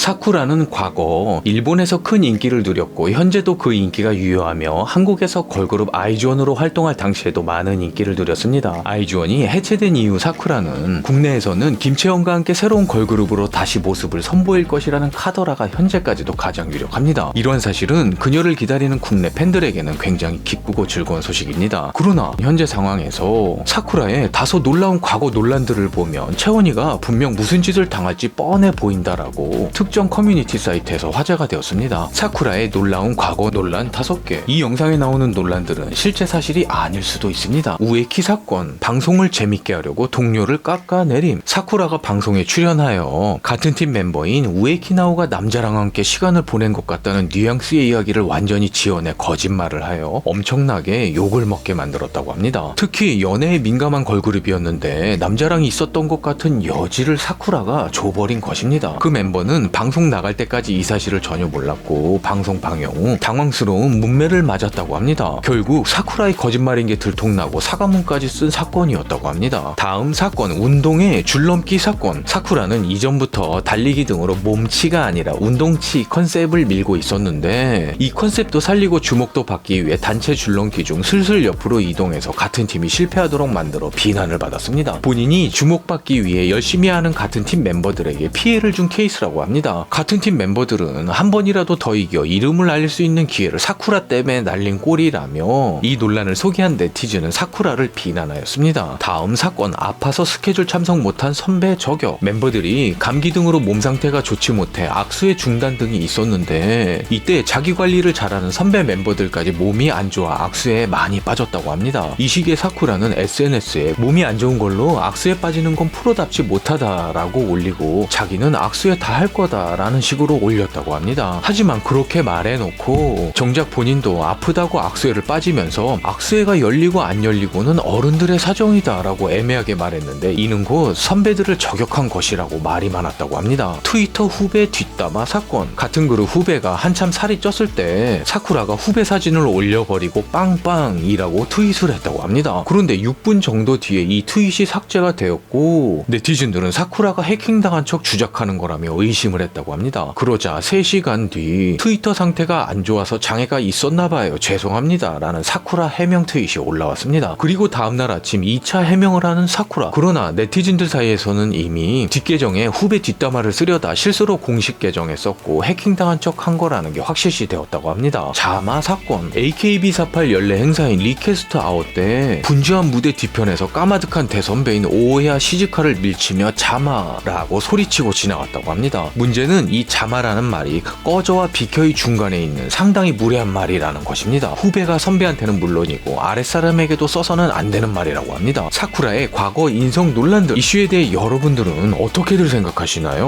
사쿠라는 과거 일본에서 큰 인기를 누렸고 현재도 그 인기가 유효하며 한국에서 걸그룹 아이즈원으로 활동할 당시에도 많은 인기를 누렸습니다. 아이즈원이 해체된 이후 사쿠라는 국내에서는 김채원과 함께 새로운 걸그룹으로 다시 모습을 선보일 것이라는 카더라가 현재까지도 가장 유력합니다. 이러한 사실은 그녀를 기다리는 국내 팬들에게는 굉장히 기쁘고 즐거운 소식입니다. 그러나 현재 상황에서 사쿠라의 다소 놀라운 과거 논란들을 보면 채원이가 분명 무슨 짓을 당할지 뻔해 보인다라고 특정 커뮤니티 사이트에서 화제가 되었습니다. 사쿠라의 놀라운 과거 논란 5개. 이 영상에 나오는 논란들은 실제 사실이 아닐 수도 있습니다. 우에키 사건, 방송을 재밌게 하려고 동료를 깎아내림, 사쿠라가 방송에 출연하여 같은 팀 멤버인 우에키나오가 남자랑 함께 시간을 보낸 것 같다는 뉘앙스의 이야기를 완전히 지어내 거짓말을 하여 엄청나게 욕을 먹게 만들었다고 합니다. 특히 연애에 민감한 걸그룹이었는데 남자랑 있었던 것 같은 여지를 사쿠라가 줘버린 것입니다. 그 멤버는 방송 나갈 때까지 이 사실을 전혀 몰랐고 방송 방영 후 당황스러운 문매를 맞았다고 합니다. 결국 사쿠라의 거짓말인 게 들통나고 사과문까지 쓴 사건이었다고 합니다. 다음 사건, 운동의 줄넘기 사건. 사쿠라는 이전부터 달리기 등으로 몸치가 아니라 운동치 컨셉을 밀고 있었는데 이 컨셉도 살리고 주목도 받기 위해 단체 줄넘기 중 슬슬 옆으로 이동해서 같은 팀이 실패하도록 만들어 비난을 받았습니다. 본인이 주목받기 위해 열심히 하는 같은 팀 멤버들에게 피해를 준 케이스라고 합니다. 같은 팀 멤버들은 한 번이라도 더 이겨 이름을 알릴 수 있는 기회를 사쿠라 때문에 날린 꼴이라며 이 논란을 소개한 네티즌은 사쿠라를 비난하였습니다. 다음 사건, 아파서 스케줄 참석 못한 선배 저격. 멤버들이 감기 등으로 몸 상태가 좋지 못해 악수의 중단 등이 있었는데 이때 자기 관리를 잘하는 선배 멤버들까지 몸이 안 좋아 악수에 많이 빠졌다고 합니다. 이 시기에 사쿠라는 SNS에 몸이 안 좋은 걸로 악수에 빠지는 건 프로답지 못하다라고 올리고 자기는 악수에 다 할 거다라는 식으로 올렸다고 합니다. 하지만 그렇게 말해놓고 정작 본인도 아프다고 악수회를 빠지면서 악수회가 열리고 안 열리고는 어른들의 사정이다라고 애매하게 말했는데 이는 곧 선배들을 저격한 것이라고 말이 많았다고 합니다. 트위터 후배 뒷담화 사건. 같은 그룹 후배가 한참 살이 쪘을 때 사쿠라가 후배 사진을 올려버리고 빵빵이라고 트윗을 했다고 합니다. 그런데 6분 정도 뒤에 이 트윗이 삭제가 되었고 네티즌들은 사쿠라가 해킹당한 척 주작하는 거라며 의심을 했다고 합니다. 그러자 3시간 뒤 트위터 상태가 안 좋아서 장애가 있었나봐요. 죄송합니다. 라는 사쿠라 해명 트윗이 올라왔습니다. 그리고 다음날 아침 2차 해명을 하는 사쿠라. 그러나 네티즌들 사이에서는 이미 뒷계정에 후배 뒷담화를 쓰려다 실수로 공식 계정에 썼고 해킹당한 척 한 거라는 게 확실시 되었다고 합니다. 자마 사건. AKB48 연례 행사인 리퀘스트 아웃 때 분주한 무대 뒤편에서 까마득한 대선배인 오해아 시즈카를 밀치며 자마라고 소리치고 지나갔다고 합니다. 문제는 이 자마라는 말이 꺼져와 비켜의 중간에 있는 상당히 무례한 말이라는 것입니다. 후배가 선배한테는 물론이고 아랫사람에게도 써서는 안 되는 말이라고 합니다. 사쿠라의 과거 인성 논란들 이슈에 대해 여러분들은 어떻게들 생각하시나요?